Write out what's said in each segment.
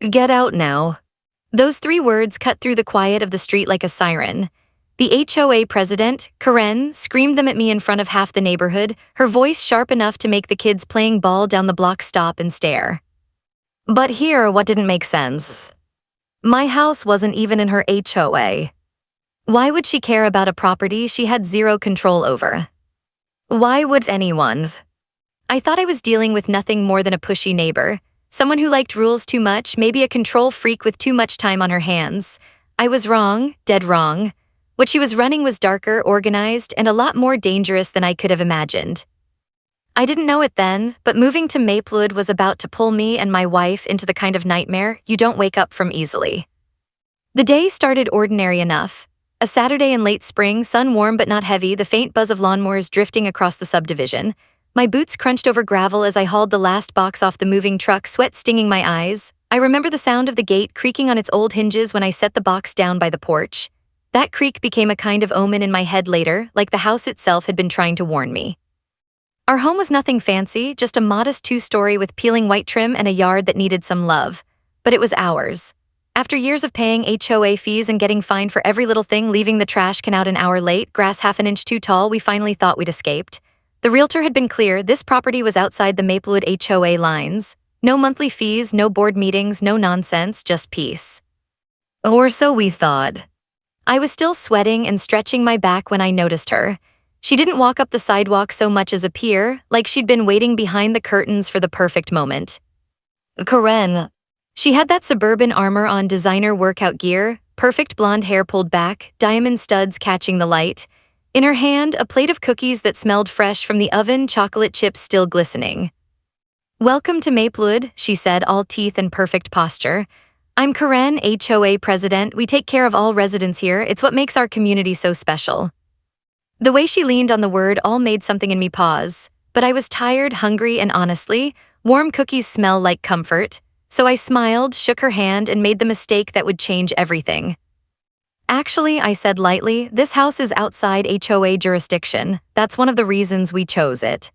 Get out now. Those three words cut through the quiet of the street like a siren. The HOA president, Karen, screamed them at me in front of half the neighborhood, her voice sharp enough to make the kids playing ball down the block stop and stare. But here, what didn't make sense. My house wasn't even in her HOA. Why would she care about a property she had zero control over? Why would anyone's? I thought I was dealing with nothing more than a pushy neighbor, someone who liked rules too much, maybe a control freak with too much time on her hands. I was wrong, dead wrong. What she was running was darker, organized, and a lot more dangerous than I could have imagined. I didn't know it then, but moving to Maplewood was about to pull me and my wife into the kind of nightmare you don't wake up from easily. The day started ordinary enough. A Saturday in late spring, sun warm but not heavy, the faint buzz of lawnmowers drifting across the subdivision. My boots crunched over gravel as I hauled the last box off the moving truck, sweat stinging my eyes. I remember the sound of the gate creaking on its old hinges when I set the box down by the porch. That creak became a kind of omen in my head later, like the house itself had been trying to warn me. Our home was nothing fancy, just a modest two-story with peeling white trim and a yard that needed some love. But it was ours. After years of paying HOA fees and getting fined for every little thing, leaving the trash can out an hour late, grass half an inch too tall, we finally thought we'd escaped. The realtor had been clear, this property was outside the Maplewood HOA lines. No monthly fees, no board meetings, no nonsense, just peace. Or so we thought. I was still sweating and stretching my back when I noticed her. She didn't walk up the sidewalk so much as appear, like she'd been waiting behind the curtains for the perfect moment. Karen. She had that suburban armor on, designer workout gear, perfect blonde hair pulled back, diamond studs catching the light. In her hand, a plate of cookies that smelled fresh from the oven, chocolate chips still glistening. Welcome to Maplewood, she said, all teeth and perfect posture. I'm Karen, HOA president. We take care of all residents here. It's what makes our community so special. The way she leaned on the word all made something in me pause. But I was tired, hungry, and honestly, warm cookies smell like comfort. So I smiled, shook her hand, and made the mistake that would change everything. Actually, I said lightly, this house is outside HOA jurisdiction. That's one of the reasons we chose it.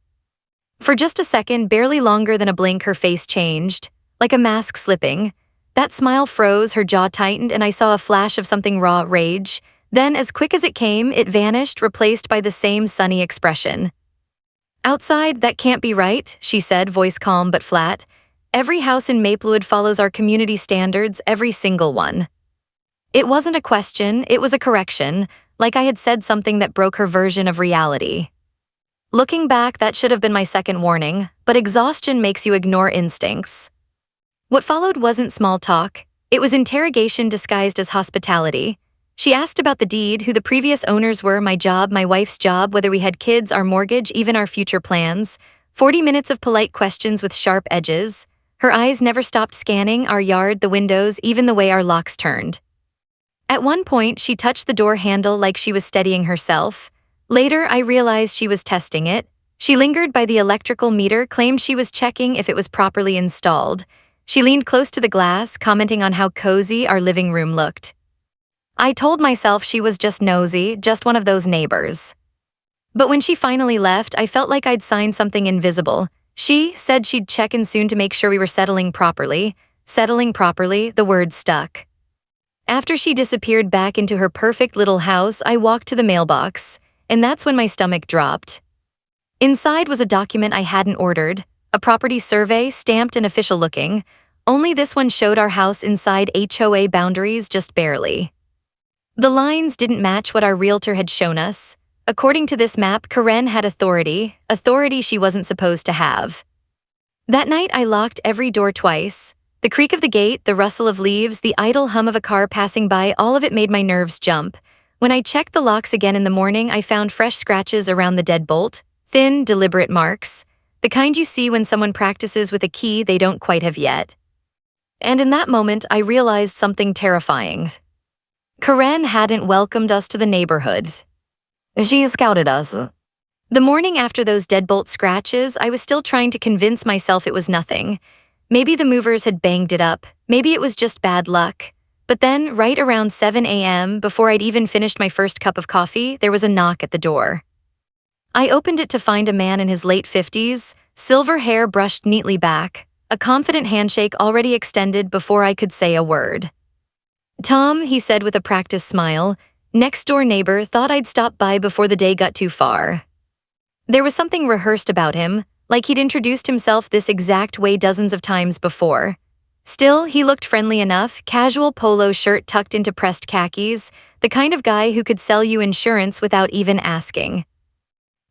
For just a second, barely longer than a blink, her face changed, like a mask slipping. That smile froze, her jaw tightened, and I saw a flash of something raw, rage. Then, as quick as it came, it vanished, replaced by the same sunny expression. Outside, that can't be right, she said, voice calm but flat. Every house in Maplewood follows our community standards, every single one. It wasn't a question, it was a correction, like I had said something that broke her version of reality. Looking back, that should have been my second warning, but exhaustion makes you ignore instincts. What followed wasn't small talk, it was interrogation disguised as hospitality. She asked about the deed, who the previous owners were, my job, my wife's job, whether we had kids, our mortgage, even our future plans. 40 minutes of polite questions with sharp edges. Her eyes never stopped scanning our yard, the windows, even the way our locks turned. At one point, she touched the door handle like she was steadying herself. Later, I realized she was testing it. She lingered by the electrical meter, claimed she was checking if it was properly installed. She leaned close to the glass, commenting on how cozy our living room looked. I told myself she was just nosy, just one of those neighbors. But when she finally left, I felt like I'd signed something invisible. She said she'd check in soon to make sure we were settling properly. Settling properly, the word stuck. After she disappeared back into her perfect little house, I walked to the mailbox, and that's when my stomach dropped. Inside was a document I hadn't ordered, a property survey, stamped and official looking. Only this one showed our house inside HOA boundaries just barely. The lines didn't match what our realtor had shown us. According to this map, Karen had authority she wasn't supposed to have. That night, I locked every door twice. The creak of the gate, the rustle of leaves, the idle hum of a car passing by, all of it made my nerves jump. When I checked the locks again in the morning, I found fresh scratches around the deadbolt, thin, deliberate marks, the kind you see when someone practices with a key they don't quite have yet. And in that moment, I realized something terrifying. Karen hadn't welcomed us to the neighborhood. She scouted us. The morning after those deadbolt scratches, I was still trying to convince myself it was nothing. Maybe the movers had banged it up. Maybe it was just bad luck. But then, right around 7 a.m., before I'd even finished my first cup of coffee, there was a knock at the door. I opened it to find a man in his late 50s, silver hair brushed neatly back, a confident handshake already extended before I could say a word. "Tom," he said with a practiced smile, next-door neighbor, thought I'd stop by before the day got too far. There was something rehearsed about him, like he'd introduced himself this exact way dozens of times before. Still, he looked friendly enough, casual polo shirt tucked into pressed khakis, the kind of guy who could sell you insurance without even asking.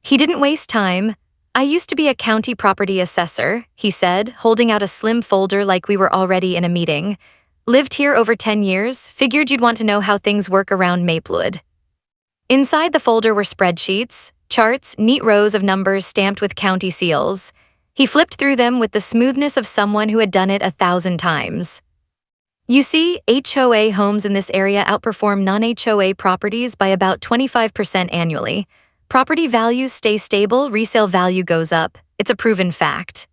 He didn't waste time. "I used to be a county property assessor," he said, holding out a slim folder like we were already in a meeting. "Lived here over 10 years, figured you'd want to know how things work around Maplewood." Inside the folder were spreadsheets, charts, neat rows of numbers stamped with county seals. He flipped through them with the smoothness of someone who had done it 1,000 times. "You see, HOA homes in this area outperform non-HOA properties by about 25% annually. Property values stay stable, resale value goes up. It's a proven fact."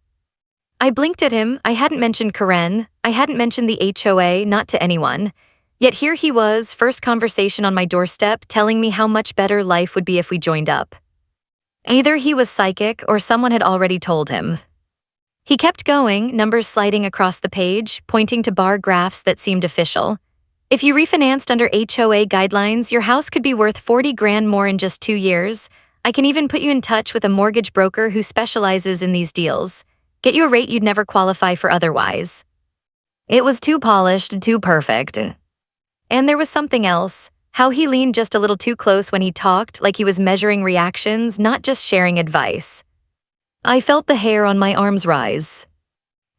I blinked at him. I hadn't mentioned Karen. I hadn't mentioned the HOA, not to anyone. Yet here he was, first conversation on my doorstep, telling me how much better life would be if we joined up. Either he was psychic or someone had already told him. He kept going, numbers sliding across the page, pointing to bar graphs that seemed official. "If you refinanced under HOA guidelines, your house could be worth 40 grand more in just 2 years. I can even put you in touch with a mortgage broker who specializes in these deals. Get you a rate you'd never qualify for otherwise." It was too polished, too perfect. And there was something else, how he leaned just a little too close when he talked, like he was measuring reactions, not just sharing advice. I felt the hair on my arms rise.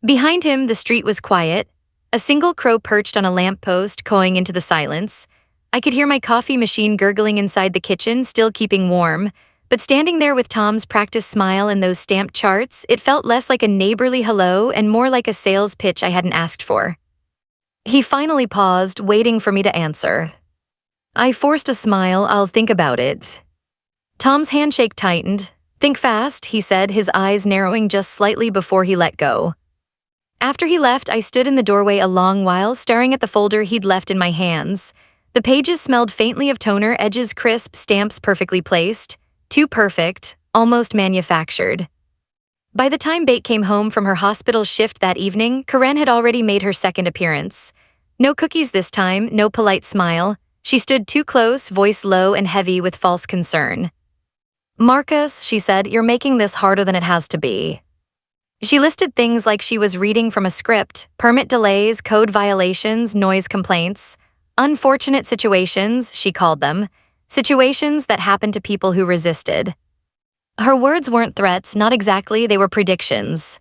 Behind him, the street was quiet, a single crow perched on a lamppost, cawing into the silence. I could hear my coffee machine gurgling inside the kitchen, still keeping warm, but standing there with Tom's practiced smile and those stamped charts, it felt less like a neighborly hello and more like a sales pitch I hadn't asked for. He finally paused, waiting for me to answer. I forced a smile. "I'll think about it." Tom's handshake tightened. "Think fast," he said, his eyes narrowing just slightly before he let go. After he left, I stood in the doorway a long while, staring at the folder he'd left in my hands. The pages smelled faintly of toner, edges crisp, stamps perfectly placed. Too perfect, almost manufactured. By the time Bate came home from her hospital shift that evening, Karen had already made her second appearance. No cookies this time, no polite smile. She stood too close, voice low and heavy with false concern. "Marcus," she said, "you're making this harder than it has to be." She listed things like she was reading from a script: permit delays, code violations, noise complaints. Unfortunate situations, she called them. Situations that happened to people who resisted. Her words weren't threats, not exactly, they were predictions.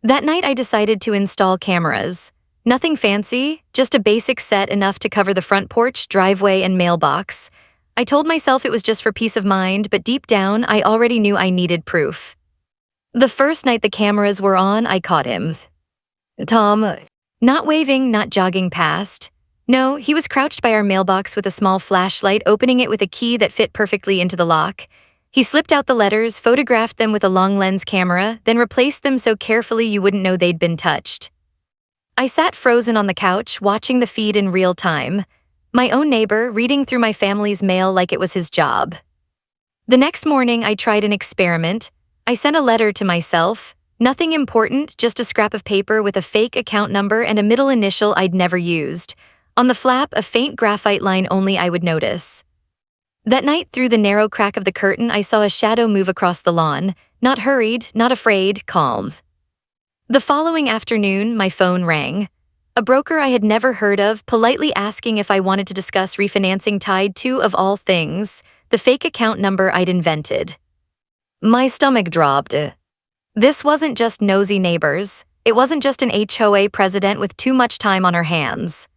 That night I decided to install cameras. Nothing fancy, just a basic set enough to cover the front porch, driveway, and mailbox. I told myself it was just for peace of mind, but deep down, I already knew I needed proof. The first night the cameras were on, I caught him. "Tom," not waving, not jogging past. No, he was crouched by our mailbox with a small flashlight, opening it with a key that fit perfectly into the lock. He slipped out the letters, photographed them with a long lens camera, then replaced them so carefully you wouldn't know they'd been touched. I sat frozen on the couch, watching the feed in real time. My own neighbor, reading through my family's mail like it was his job. The next morning, I tried an experiment. I sent a letter to myself. Nothing important, just a scrap of paper with a fake account number and a middle initial I'd never used. On the flap, a faint graphite line only I would notice. That night, through the narrow crack of the curtain, I saw a shadow move across the lawn. Not hurried, not afraid, calm. The following afternoon, my phone rang. A broker I had never heard of, politely asking if I wanted to discuss refinancing tied to, of all things, the fake account number I'd invented. My stomach dropped. This wasn't just nosy neighbors. It wasn't just an HOA president with too much time on her hands.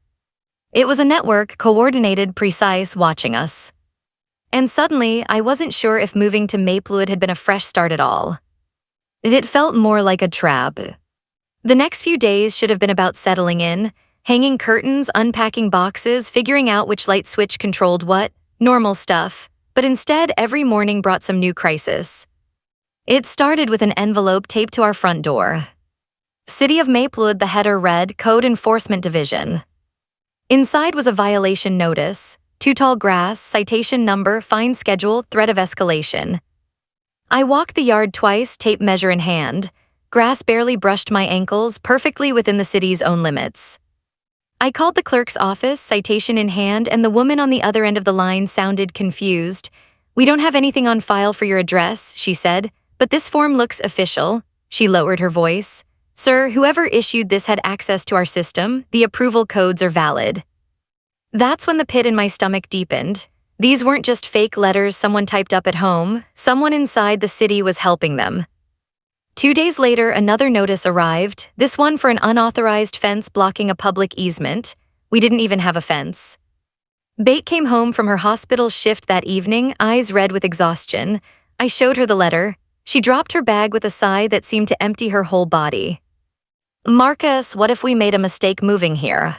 It was a network, coordinated, precise, watching us. And suddenly, I wasn't sure if moving to Maplewood had been a fresh start at all. It felt more like a trap. The next few days should have been about settling in, hanging curtains, unpacking boxes, figuring out which light switch controlled what, normal stuff, but instead every morning brought some new crisis. It started with an envelope taped to our front door. City of Maplewood, the header read, Code Enforcement Division. Inside was a violation notice, too tall grass, citation number, fine schedule, threat of escalation. I walked the yard twice, tape measure in hand. Grass barely brushed my ankles, perfectly within the city's own limits. I called the clerk's office, citation in hand, and the woman on the other end of the line sounded confused. "We don't have anything on file for your address," she said, "but this form looks official." She lowered her voice. "Sir, whoever issued this had access to our system. The approval codes are valid." That's when the pit in my stomach deepened. These weren't just fake letters someone typed up at home. Someone inside the city was helping them. 2 days later, another notice arrived, this one for an unauthorized fence blocking a public easement. We didn't even have a fence. Bate came home from her hospital shift that evening, eyes red with exhaustion. I showed her the letter. She dropped her bag with a sigh that seemed to empty her whole body. "Marcus, what if we made a mistake moving here?"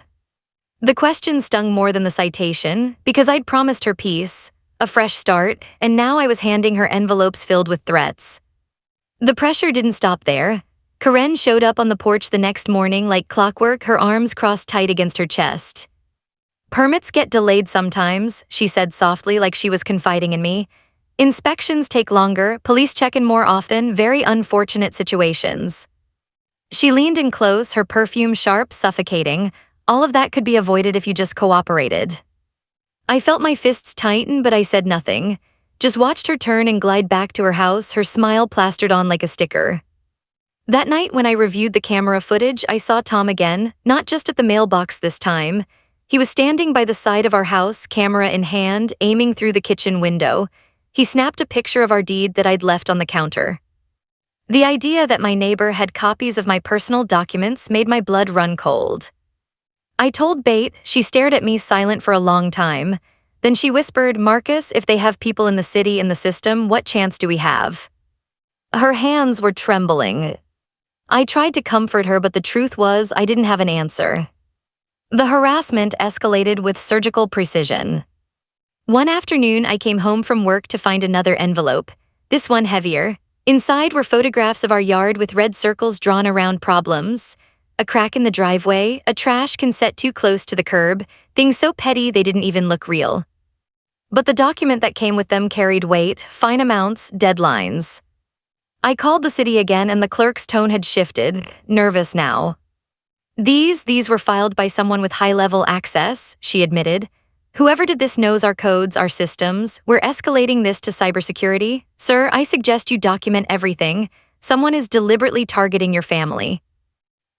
The question stung more than the citation, because I'd promised her peace, a fresh start, and now I was handing her envelopes filled with threats. The pressure didn't stop there. Karen showed up on the porch the next morning like clockwork, her arms crossed tight against her chest. "Permits get delayed sometimes," she said softly, like she was confiding in me. "Inspections take longer, police check in more often, very unfortunate situations." She leaned in close, her perfume sharp, suffocating. "All of that could be avoided if you just cooperated." I felt my fists tighten, but I said nothing. Just watched her turn and glide back to her house, her smile plastered on like a sticker. That night when I reviewed the camera footage, I saw Tom again, not just at the mailbox this time. He was standing by the side of our house, camera in hand, aiming through the kitchen window. He snapped a picture of our deed that I'd left on the counter. The idea that my neighbor had copies of my personal documents made my blood run cold. I told Bate. She stared at me silent for a long time. Then she whispered, "Marcus, if they have people in the city in the system, what chance do we have?" Her hands were trembling. I tried to comfort her, but the truth was I didn't have an answer. The harassment escalated with surgical precision. One afternoon, I came home from work to find another envelope, this one heavier. Inside were photographs of our yard with red circles drawn around problems. A crack in the driveway, a trash can set too close to the curb, things so petty they didn't even look real. But the document that came with them carried weight, fine amounts, deadlines. I called the city again and the clerk's tone had shifted, nervous now. These were filed by someone with high-level access," she admitted. "Whoever did this knows our codes, our systems. We're escalating this to cybersecurity. Sir, I suggest you document everything. Someone is deliberately targeting your family."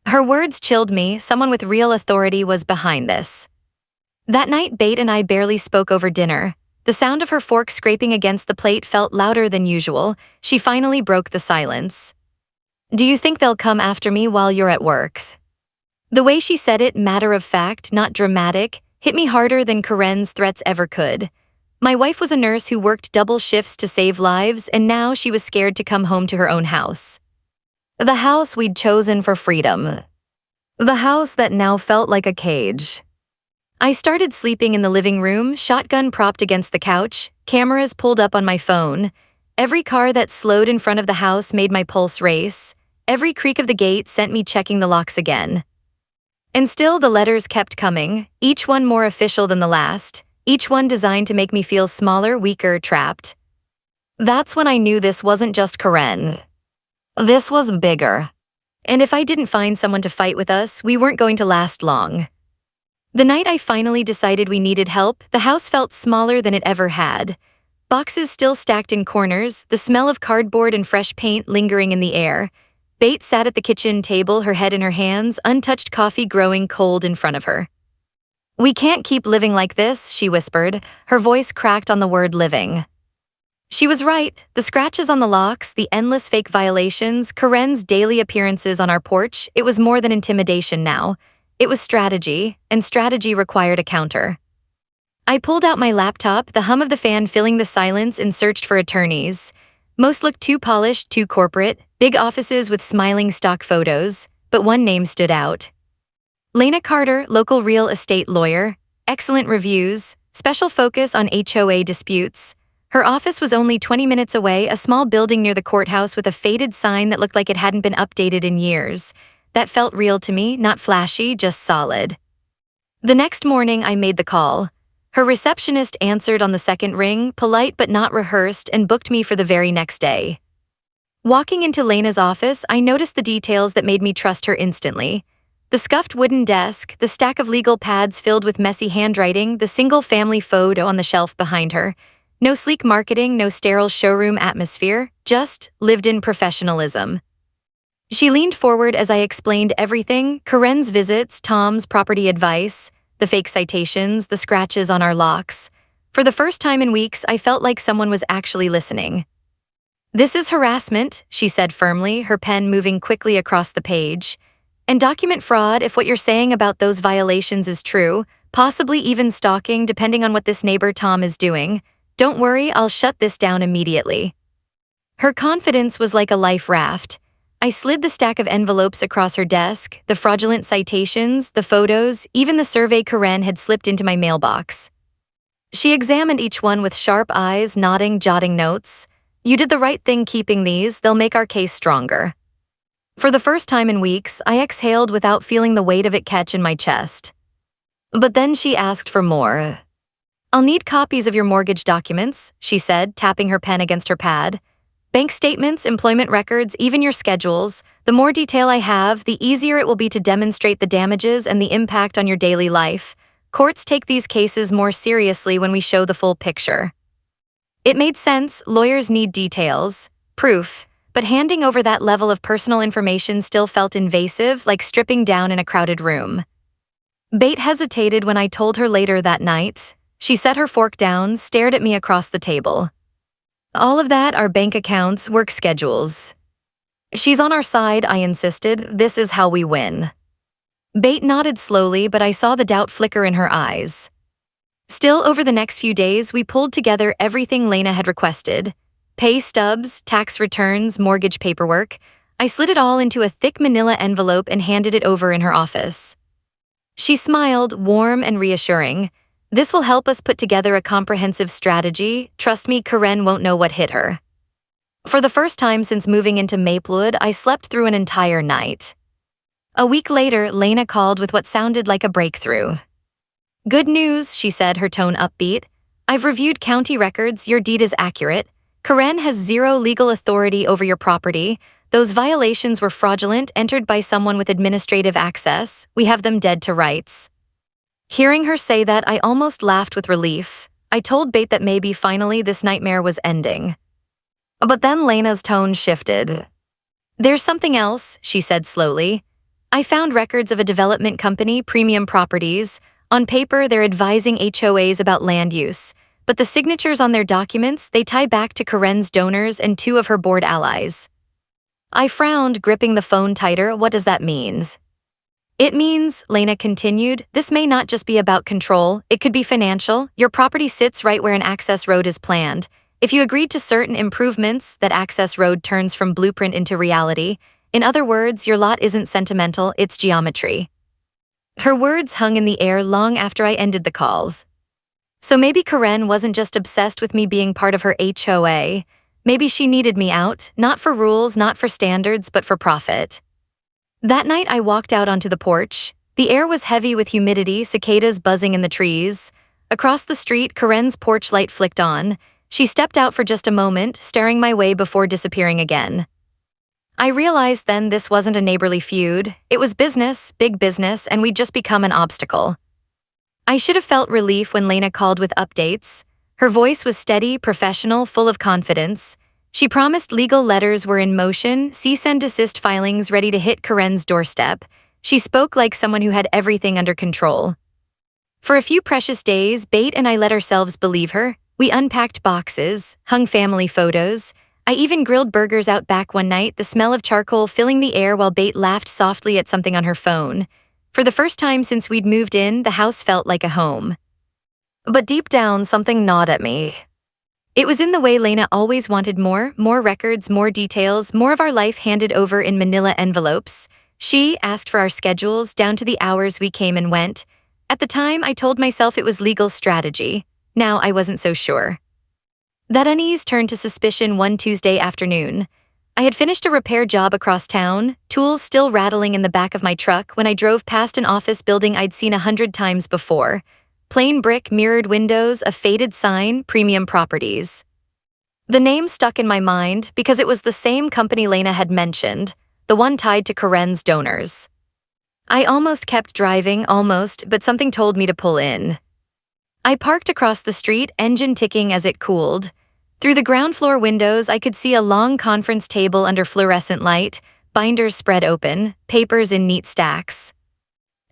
Her words chilled me. Someone with real authority was behind this. That night, Bate and I barely spoke over dinner. The sound of her fork scraping against the plate felt louder than usual. She finally broke the silence. "Do you think they'll come after me while you're at work?" The way she said it, matter of fact, not dramatic, hit me harder than Karen's threats ever could. My wife was a nurse who worked double shifts to save lives, and now she was scared to come home to her own house. The house we'd chosen for freedom. The house that now felt like a cage. I started sleeping in the living room, shotgun propped against the couch, cameras pulled up on my phone. Every car that slowed in front of the house made my pulse race. Every creak of the gate sent me checking the locks again. And still the letters kept coming, each one more official than the last, each one designed to make me feel smaller, weaker, trapped. That's when I knew this wasn't just Karen. This was bigger. And if I didn't find someone to fight with us, we weren't going to last long. The night I finally decided we needed help, the house felt smaller than it ever had. Boxes still stacked in corners, the smell of cardboard and fresh paint lingering in the air. Bate sat at the kitchen table, her head in her hands, untouched coffee growing cold in front of her. "We can't keep living like this," she whispered, her voice cracked on the word living. She was right. The scratches on the locks, the endless fake violations, Karen's daily appearances on our porch, it was more than intimidation now. It was strategy, and strategy required a counter. I pulled out my laptop, the hum of the fan filling the silence, and searched for attorneys. Most looked too polished, too corporate, big offices with smiling stock photos, but one name stood out. Lena Carter, local real estate lawyer, excellent reviews, special focus on HOA disputes. Her office was only 20 minutes away, a small building near the courthouse with a faded sign that looked like it hadn't been updated in years. That felt real to me, not flashy, just solid. The next morning, I made the call. Her receptionist answered on the second ring, polite but not rehearsed, and booked me for the very next day. Walking into Lena's office, I noticed the details that made me trust her instantly. The scuffed wooden desk, the stack of legal pads filled with messy handwriting, the single-family photo on the shelf behind her. No sleek marketing, no sterile showroom atmosphere, just lived-in professionalism. She leaned forward as I explained everything: Karen's visits, Tom's property advice, the fake citations, the scratches on our locks. For the first time in weeks, I felt like someone was actually listening. "This is harassment," she said firmly, her pen moving quickly across the page. "And document fraud if what you're saying about those violations is true, possibly even stalking depending on what this neighbor Tom is doing. Don't worry, I'll shut this down immediately." Her confidence was like a life raft. I slid the stack of envelopes across her desk, the fraudulent citations, the photos, even the survey Karen had slipped into my mailbox. She examined each one with sharp eyes, nodding, jotting notes. "You did the right thing keeping these, they'll make our case stronger." For the first time in weeks, I exhaled without feeling the weight of it catch in my chest. But then she asked for more. "I'll need copies of your mortgage documents," she said, tapping her pen against her pad. "Bank statements, employment records, even your schedules. The more detail I have, the easier it will be to demonstrate the damages and the impact on your daily life. Courts take these cases more seriously when we show the full picture." It made sense. Lawyers need details, proof, but handing over that level of personal information still felt invasive, like stripping down in a crowded room. Bate hesitated when I told her later that night. She set her fork down, stared at me across the table. "All of that are bank accounts, work schedules." "She's on our side," I insisted. "This is how we win." Bate nodded slowly, but I saw the doubt flicker in her eyes. Still, over the next few days, we pulled together everything Lena had requested. Pay stubs, tax returns, mortgage paperwork. I slid it all into a thick manila envelope and handed it over in her office. She smiled, warm and reassuring. "This will help us put together a comprehensive strategy. Trust me, Karen won't know what hit her." For the first time since moving into Maplewood, I slept through an entire night. A week later, Lena called with what sounded like a breakthrough. "Good news," she said, her tone upbeat. "I've reviewed county records, your deed is accurate. Karen has zero legal authority over your property. Those violations were fraudulent, entered by someone with administrative access. We have them dead to rights." Hearing her say that, I almost laughed with relief. I told Bate that maybe finally this nightmare was ending. But then Lena's tone shifted. "There's something else," she said slowly. "I found records of a development company, Premium Properties. On paper, they're advising HOAs about land use, but the signatures on their documents, they tie back to Karen's donors and two of her board allies." I frowned, gripping the phone tighter. "What does that mean?" "It means," Lena continued, "this may not just be about control, it could be financial. Your property sits right where an access road is planned. If you agreed to certain improvements, that access road turns from blueprint into reality. In other words, your lot isn't sentimental, it's geometry." Her words hung in the air long after I ended the calls. So maybe Karen wasn't just obsessed with me being part of her HOA. Maybe she needed me out, not for rules, not for standards, but for profit. That night I walked out onto the porch. The air was heavy with humidity, cicadas buzzing in the trees. Across the street, Karen's porch light flicked on. She stepped out for just a moment, staring my way before disappearing again. I realized then this wasn't a neighborly feud. It was business, big business, and we'd just become an obstacle. I should have felt relief when Lena called with updates. Her voice was steady, professional, full of confidence. She promised legal letters were in motion, cease and desist filings ready to hit Karen's doorstep. She spoke like someone who had everything under control. For a few precious days, Bate and I let ourselves believe her. We unpacked boxes, hung family photos. I even grilled burgers out back one night, the smell of charcoal filling the air while Bate laughed softly at something on her phone. For the first time since we'd moved in, the house felt like a home. But deep down, something gnawed at me. It was in the way Lena always wanted more records, more details, more of our life handed over in manila envelopes. She asked for our schedules, down to the hours we came and went. At the time, I told myself it was legal strategy. Now I wasn't so sure. That unease turned to suspicion one Tuesday afternoon. I had finished a repair job across town, tools still rattling in the back of my truck when I drove past an office building I'd seen 100 times before. Plain brick, mirrored windows, a faded sign, Premium Properties. The name stuck in my mind because it was the same company Lena had mentioned, the one tied to Karen's donors. I almost kept driving, but something told me to pull in. I parked across the street, engine ticking as it cooled. Through the ground floor windows, I could see a long conference table under fluorescent light, binders spread open, papers in neat stacks.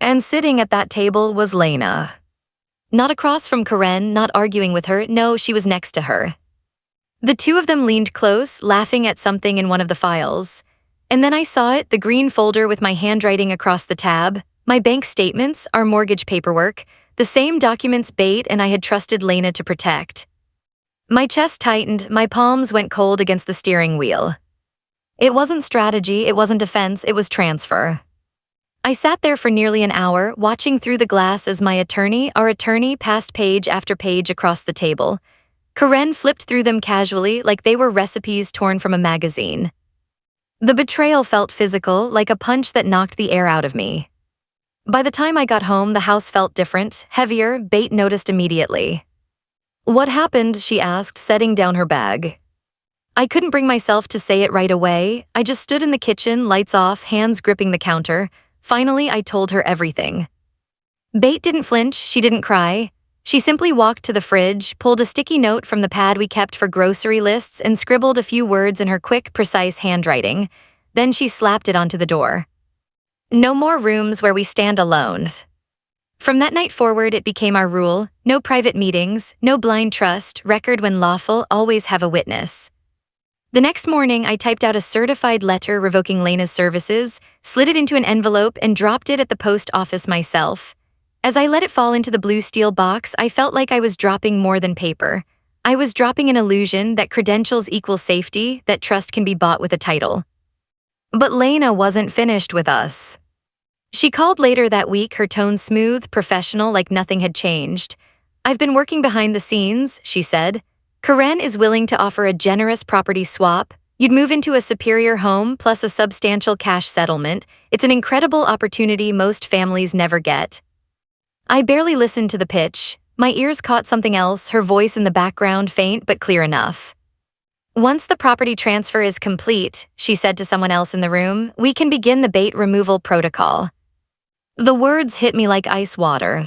And sitting at that table was Lena. Not across from Karen, not arguing with her, no, she was next to her. The two of them leaned close, laughing at something in one of the files. And then I saw it, the green folder with my handwriting across the tab, my bank statements, our mortgage paperwork, the same documents Bate and I had trusted Lena to protect. My chest tightened, my palms went cold against the steering wheel. It wasn't strategy, it wasn't defense, it was transfer. I sat there for nearly an hour, watching through the glass as our attorney, passed page after page across the table. Karen flipped through them casually, like they were recipes torn from a magazine. The betrayal felt physical, like a punch that knocked the air out of me. By the time I got home, the house felt different, heavier. Bate noticed immediately. "What happened?" she asked, setting down her bag. I couldn't bring myself to say it right away. I just stood in the kitchen, lights off, hands gripping the counter. Finally, I told her everything. Bate didn't flinch, she didn't cry. She simply walked to the fridge, pulled a sticky note from the pad we kept for grocery lists, and scribbled a few words in her quick, precise handwriting. Then she slapped it onto the door. "No more rooms where we stand alone." From that night forward, it became our rule: no private meetings, no blind trust, record when lawful, always have a witness. The next morning, I typed out a certified letter revoking Lena's services, slid it into an envelope, and dropped it at the post office myself. As I let it fall into the blue steel box, I felt like I was dropping more than paper. I was dropping an illusion that credentials equal safety, that trust can be bought with a title. But Lena wasn't finished with us. She called later that week, her tone smooth, professional, like nothing had changed. "I've been working behind the scenes," she said. "Karen is willing to offer a generous property swap. You'd move into a superior home plus a substantial cash settlement. It's an incredible opportunity most families never get." I barely listened to the pitch. My ears caught something else, her voice in the background, faint but clear enough. "Once the property transfer is complete," she said to someone else in the room, "we can begin the bait removal protocol." The words hit me like ice water.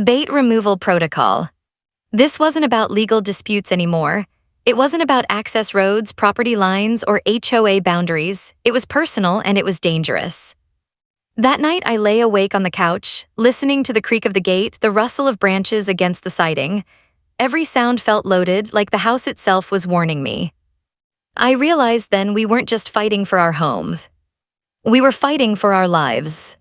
Bait removal protocol. This wasn't about legal disputes anymore. It wasn't about access roads, property lines, or HOA boundaries. It was personal and it was dangerous. That night, I lay awake on the couch, listening to the creak of the gate, the rustle of branches against the siding. Every sound felt loaded, like the house itself was warning me. I realized then we weren't just fighting for our homes. We were fighting for our lives.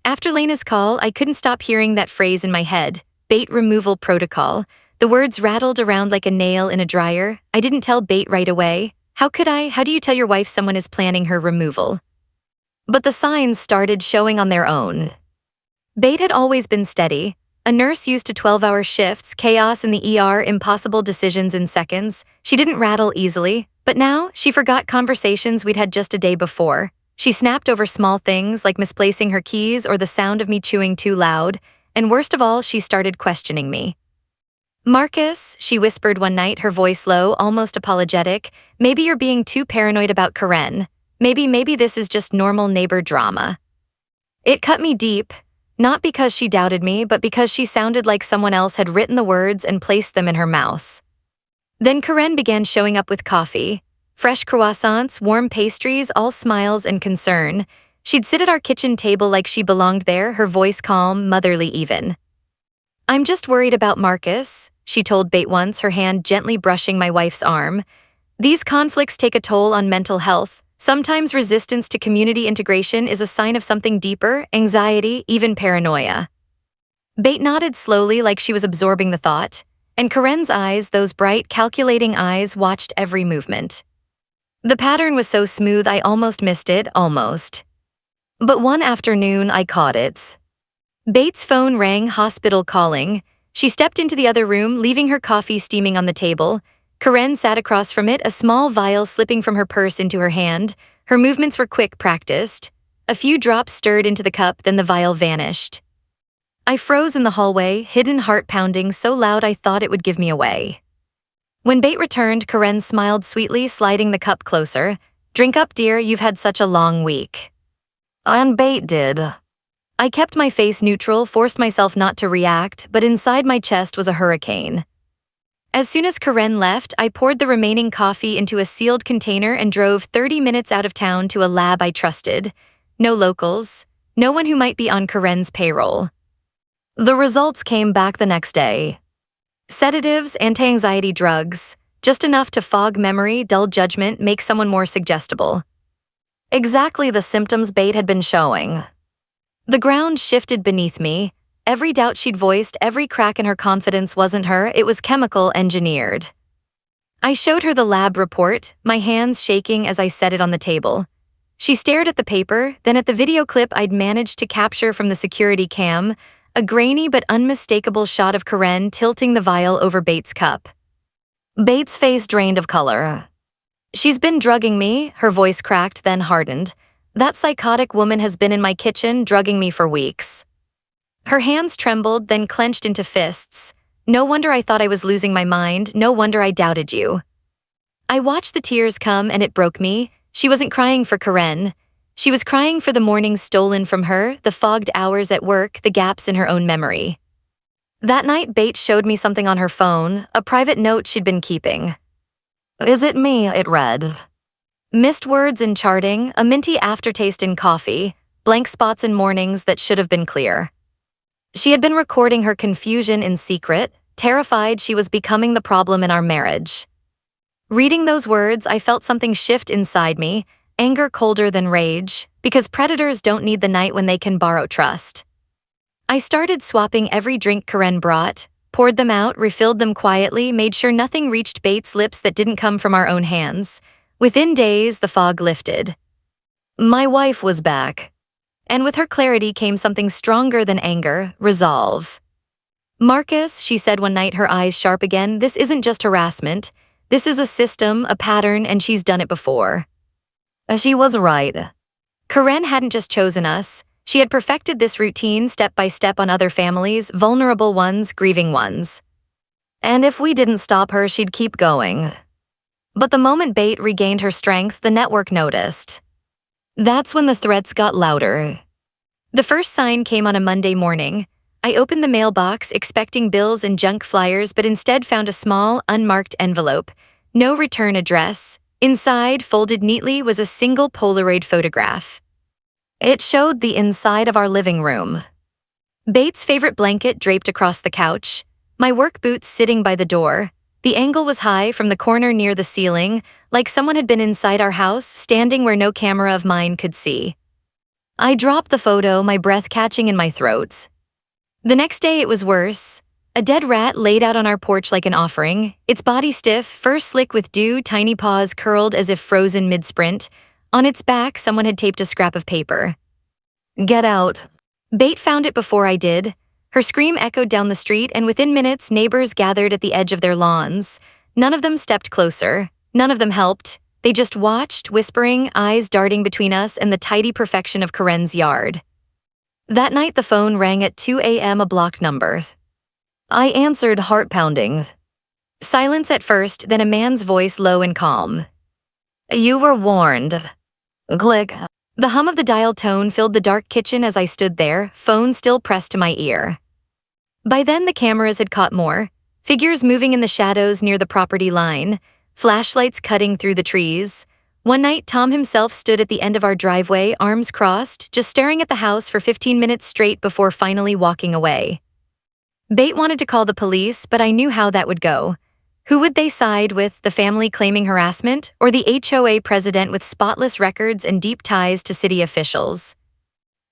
After Lena's call, I couldn't stop hearing that phrase in my head, bait removal protocol. The words rattled around like a nail in a dryer. I didn't tell Bate right away. How could I? How do you tell your wife someone is planning her removal? But the signs started showing on their own. Bate had always been steady. A nurse used to 12-hour shifts, chaos in the ER, impossible decisions in seconds. She didn't rattle easily, but now she forgot conversations we'd had just a day before. She snapped over small things like misplacing her keys or the sound of me chewing too loud, and worst of all, she started questioning me. "Marcus," she whispered one night, her voice low, almost apologetic, "maybe you're being too paranoid about Karen. Maybe this is just normal neighbor drama." It cut me deep, not because she doubted me, but because she sounded like someone else had written the words and placed them in her mouth. Then Karen began showing up with coffee. Fresh croissants, warm pastries, all smiles and concern. She'd sit at our kitchen table like she belonged there, her voice calm, motherly even. "I'm just worried about Marcus," she told Bate once, her hand gently brushing my wife's arm. "These conflicts take a toll on mental health. Sometimes resistance to community integration is a sign of something deeper, anxiety, even paranoia." Bate nodded slowly like she was absorbing the thought, and Karen's eyes, those bright, calculating eyes, watched every movement. The pattern was so smooth I almost missed it, almost. But one afternoon I caught it. Bate's phone rang, hospital calling. She stepped into the other room, leaving her coffee steaming on the table. Karen sat across from it, a small vial slipping from her purse into her hand. Her movements were quick, practiced. A few drops stirred into the cup, then the vial vanished. I froze in the hallway, hidden heart pounding so loud I thought it would give me away. When Bate returned, Karen smiled sweetly, sliding the cup closer. "Drink up, dear, you've had such a long week." And Bate did. I kept my face neutral, forced myself not to react, but inside my chest was a hurricane. As soon as Karen left, I poured the remaining coffee into a sealed container and drove 30 minutes out of town to a lab I trusted. No locals, no one who might be on Karen's payroll. The results came back the next day. Sedatives, anti-anxiety drugs, just enough to fog memory, dull judgment, make someone more suggestible. Exactly the symptoms Bate had been showing. The ground shifted beneath me. Every doubt she'd voiced, every crack in her confidence wasn't her, it was chemical engineered. I showed her the lab report, my hands shaking as I set it on the table. She stared at the paper, then at the video clip I'd managed to capture from the security cam, a grainy but unmistakable shot of Karen tilting the vial over Bates' cup. Bates' face drained of color. "She's been drugging me," her voice cracked, then hardened. "That psychotic woman has been in my kitchen, drugging me for weeks." Her hands trembled, then clenched into fists. "No wonder I thought I was losing my mind, no wonder I doubted you." I watched the tears come and it broke me. She wasn't crying for Karen. She was crying for the mornings stolen from her, the fogged hours at work, the gaps in her own memory. That night, Bates showed me something on her phone, a private note she'd been keeping. "Is it me?" it read. Missed words in charting, a minty aftertaste in coffee, blank spots in mornings that should have been clear. She had been recording her confusion in secret, terrified she was becoming the problem in our marriage. Reading those words, I felt something shift inside me, anger colder than rage, because predators don't need the night when they can borrow trust. I started swapping every drink Karen brought, poured them out, refilled them quietly, made sure nothing reached Bates' lips that didn't come from our own hands. Within days, the fog lifted. My wife was back. And with her clarity came something stronger than anger, resolve. "Marcus," she said one night, her eyes sharp again, "this isn't just harassment. This is a system, a pattern, and she's done it before." She was right. Karen hadn't just chosen us. She had perfected this routine step by step on other families, vulnerable ones, grieving ones. And if we didn't stop her, she'd keep going. But the moment Bate regained her strength, the network noticed. That's when the threats got louder. The first sign came on a Monday morning. I opened the mailbox, expecting bills and junk flyers, but instead found a small, unmarked envelope. No return address. Inside, folded neatly, was a single Polaroid photograph. It showed the inside of our living room. Bates' favorite blanket draped across the couch, my work boots sitting by the door. The angle was high from the corner near the ceiling, like someone had been inside our house, standing where no camera of mine could see. I dropped the photo, my breath catching in my throat. The next day it was worse. A dead rat laid out on our porch like an offering, its body stiff, fur slick with dew, tiny paws curled as if frozen mid-sprint. On its back, someone had taped a scrap of paper. "Get out." Bate found it before I did. Her scream echoed down the street, and within minutes, neighbors gathered at the edge of their lawns. None of them stepped closer. None of them helped. They just watched, whispering, eyes darting between us and the tidy perfection of Karen's yard. That night, the phone rang at 2 a.m., a blocked number. I answered, heart pounding. Silence at first, then a man's voice, low and calm. "You were warned." Click. The hum of the dial tone filled the dark kitchen as I stood there, phone still pressed to my ear. By then, the cameras had caught more. Figures moving in the shadows near the property line, flashlights cutting through the trees. One night, Tom himself stood at the end of our driveway, arms crossed, just staring at the house for 15 minutes straight before finally walking away. Bate wanted to call the police, but I knew how that would go. Who would they side with, the family claiming harassment, or the HOA president with spotless records and deep ties to city officials?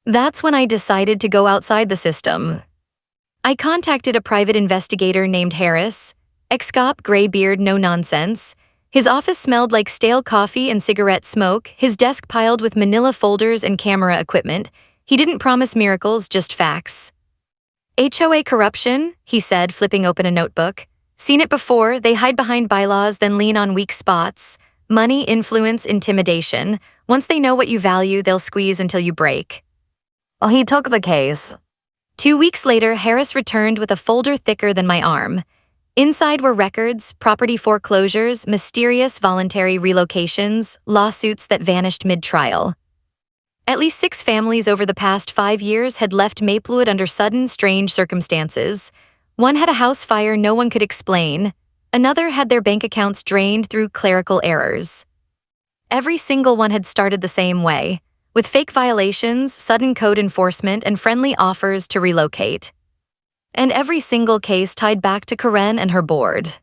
That's when I decided to go outside the system. I contacted a private investigator named Harris, ex-cop, gray beard, no nonsense. His office smelled like stale coffee and cigarette smoke, his desk piled with manila folders and camera equipment. He didn't promise miracles, just facts. "HOA corruption," he said, flipping open a notebook. "Seen it before, they hide behind bylaws, then lean on weak spots. Money, influence, intimidation. Once they know what you value, they'll squeeze until you break." Well, he took the case. 2 weeks later, Harris returned with a folder thicker than my arm. Inside were records, property foreclosures, mysterious voluntary relocations, lawsuits that vanished mid-trial. At least 6 families over the past 5 years had left Maplewood under sudden, strange circumstances. One had a house fire no one could explain. Another had their bank accounts drained through clerical errors. Every single one had started the same way, with fake violations, sudden code enforcement, and friendly offers to relocate. And every single case tied back to Karen and her board.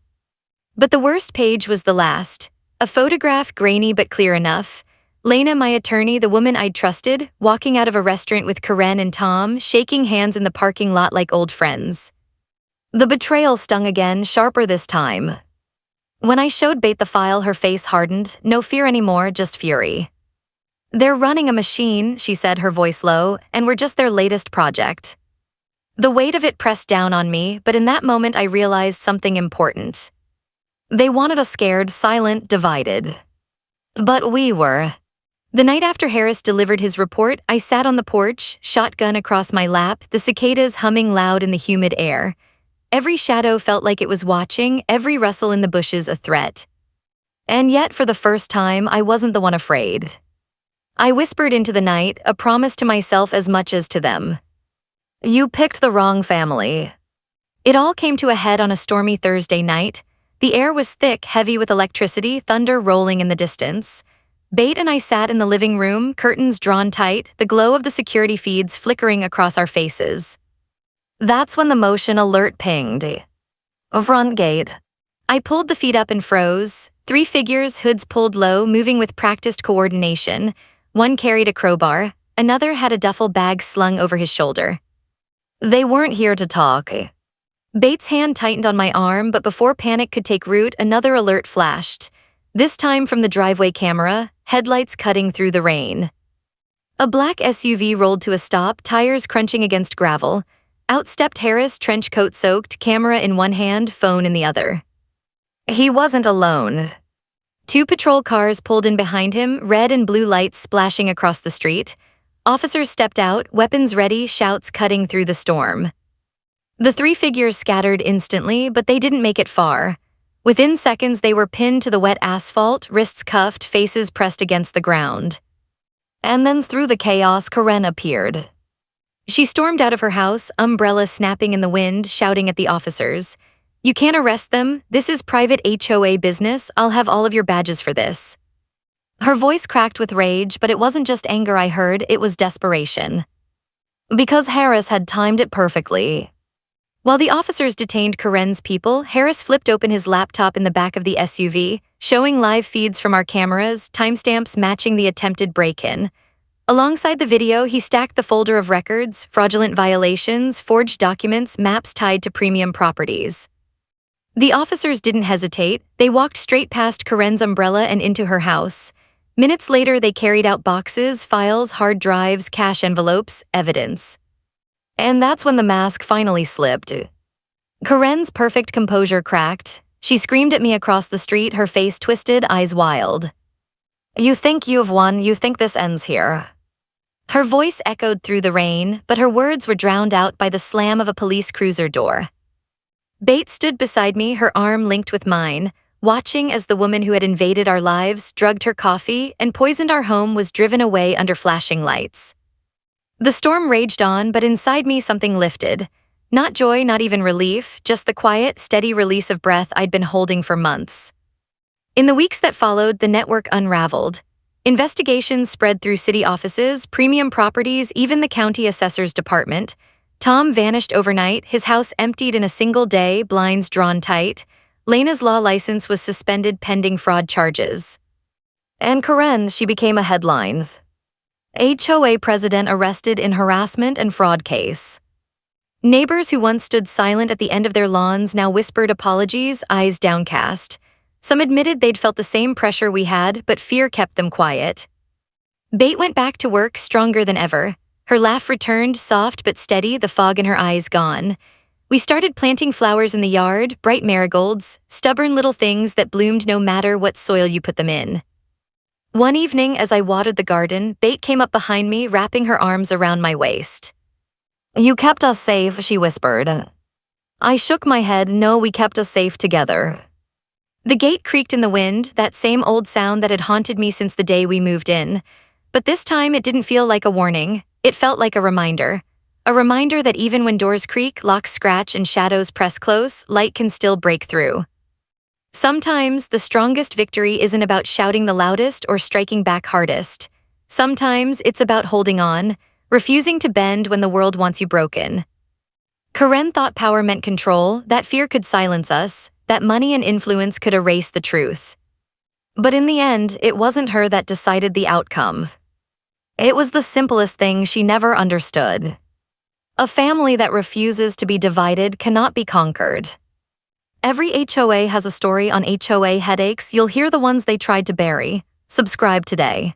But the worst page was the last. A photograph, grainy but clear enough. Lena, my attorney, the woman I'd trusted, walking out of a restaurant with Karen and Tom, shaking hands in the parking lot like old friends. The betrayal stung again, sharper this time. When I showed Bate the file, her face hardened. No fear anymore, just fury. "They're running a machine," she said, her voice low, "and we're just their latest project." The weight of it pressed down on me, but in that moment I realized something important. They wanted us scared, silent, divided. But we were. The night after Harris delivered his report, I sat on the porch, shotgun across my lap, the cicadas humming loud in the humid air. Every shadow felt like it was watching, every rustle in the bushes a threat. And yet, for the first time, I wasn't the one afraid. I whispered into the night, a promise to myself as much as to them. "You picked the wrong family." It all came to a head on a stormy Thursday night. The air was thick, heavy with electricity, thunder rolling in the distance. Bate and I sat in the living room, curtains drawn tight, the glow of the security feeds flickering across our faces. That's when the motion alert pinged. A front gate. I pulled the feed up and froze. 3 figures, hoods pulled low, moving with practiced coordination. One carried a crowbar, another had a duffel bag slung over his shoulder. They weren't here to talk. Bates' hand tightened on my arm, but before panic could take root, another alert flashed. This time from the driveway camera, headlights cutting through the rain. A black SUV rolled to a stop, tires crunching against gravel. Out stepped Harris, trench coat soaked, camera in one hand, phone in the other. He wasn't alone. 2 patrol cars pulled in behind him, red and blue lights splashing across the street. Officers stepped out, weapons ready, shouts cutting through the storm. The 3 figures scattered instantly, but they didn't make it far. Within seconds, they were pinned to the wet asphalt, wrists cuffed, faces pressed against the ground. And then through the chaos, Karen appeared. She stormed out of her house, umbrella snapping in the wind, shouting at the officers. "You can't arrest them. This is private HOA business. I'll have all of your badges for this." Her voice cracked with rage, but it wasn't just anger I heard, it was desperation. Because Harris had timed it perfectly. While the officers detained Karen's people, Harris flipped open his laptop in the back of the SUV, showing live feeds from our cameras, timestamps matching the attempted break-in. Alongside the video, he stacked the folder of records, fraudulent violations, forged documents, maps tied to premium properties. The officers didn't hesitate. They walked straight past Karen's umbrella and into her house. Minutes later, they carried out boxes, files, hard drives, cash envelopes, evidence. And that's when the mask finally slipped. Karen's perfect composure cracked. She screamed at me across the street, her face twisted, eyes wild. "You think you've won, you think this ends here." Her voice echoed through the rain, but her words were drowned out by the slam of a police cruiser door. Bates stood beside me, her arm linked with mine, watching as the woman who had invaded our lives, drugged her coffee, and poisoned our home was driven away under flashing lights. The storm raged on, but inside me something lifted. Not joy, not even relief, just the quiet, steady release of breath I'd been holding for months. In the weeks that followed, the network unraveled. Investigations spread through city offices, premium properties, even the county assessor's department. Tom vanished overnight, his house emptied in a single day, blinds drawn tight. Lena's law license was suspended pending fraud charges. And Karen, she became a headlines. HOA president arrested in harassment and fraud case. Neighbors who once stood silent at the end of their lawns now whispered apologies, eyes downcast. Some admitted they'd felt the same pressure we had, but fear kept them quiet. Bate went back to work stronger than ever. Her laugh returned, soft but steady, the fog in her eyes gone. We started planting flowers in the yard, bright marigolds, stubborn little things that bloomed no matter what soil you put them in. One evening, as I watered the garden, Bate came up behind me, wrapping her arms around my waist. "You kept us safe," she whispered. I shook my head. No, we kept us safe together. The gate creaked in the wind, that same old sound that had haunted me since the day we moved in. But this time it didn't feel like a warning, it felt like a reminder. A reminder that even when doors creak, locks scratch, and shadows press close, light can still break through. Sometimes the strongest victory isn't about shouting the loudest or striking back hardest. Sometimes it's about holding on, refusing to bend when the world wants you broken. Karen thought power meant control, that fear could silence us, that money and influence could erase the truth. But in the end, it wasn't her that decided the outcome. It was the simplest thing she never understood. A family that refuses to be divided cannot be conquered. Every HOA has a story on HOA headaches. You'll hear the ones they tried to bury. Subscribe today.